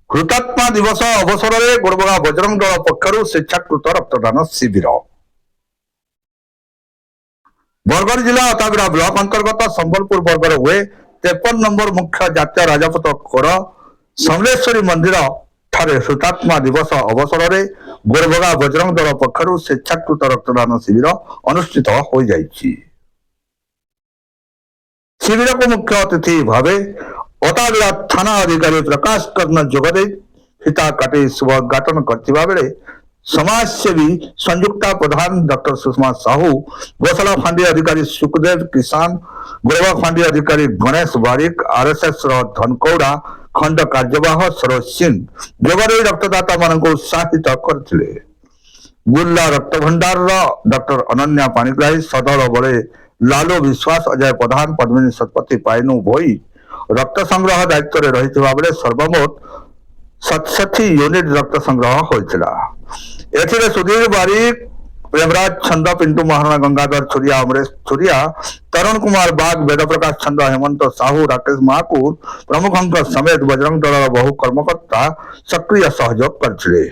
हुतात्मा दिवस अवसर में गोड़बगा बजरंग दल पक्षर स्वेच्छाकृत रक्तदान शिविर। बरगढ़ जिला अताबिरा ब्लॉक अंतर्गत संबलपुर बरगढ़ हुए 53 नंबर मुख्य जातीय राजपथ खोर समलेश्वरी मंदिर ठारे हुतात्मा दिवस अवसर में गोड़बगा बजरंग दल पक्षर स्वेच्छाकृत रक्तदान शिविर अनुष्ठित हो जाइछि। शिविर को मुख्य अतिथि भाव अताबिरा थाना अधिकारी प्रकाश कर्ण जोगदे फिता काटे शुभ उद्घाटन करथिबा बेले समाजसेवी संयुक्ता प्रधान डॉक्टर सुषमा साहू, गोसला फांडी अधिकारी सुखदेव किसान, गोरबा फांडी अधिकारी गणेश बारिक, आरएसएस धनकौड़ा खंड कार्यवाह सरोज सिंह जोगदे रक्तदाता मान उत्साहित करथिले। गुल्ला रक्त भंडार डॉक्टर अनन्या पाणिग्राही, सदल बड़े लालू विश्वास, अजय प्रधान, पद्मिनी शतपथी, पाइनु भोई रक्त संग्रह दायित्व में रही बेले सर्वमोट 67 यूनिट रक्त संग्रह होता। एथिरे सुधीर बारिक, प्रेमराज छंद, पिंटू महाराणा, गंगाधर छुरिया, अमरेश छुरिया, तरुण कुमार बाग, वेद प्रकाश छंद, हेमंत साहू, राकेश महाकुर प्रमुख समेत बजरंग दल बहु कर्मकर्ता सक्रिय सहयोग करथिले।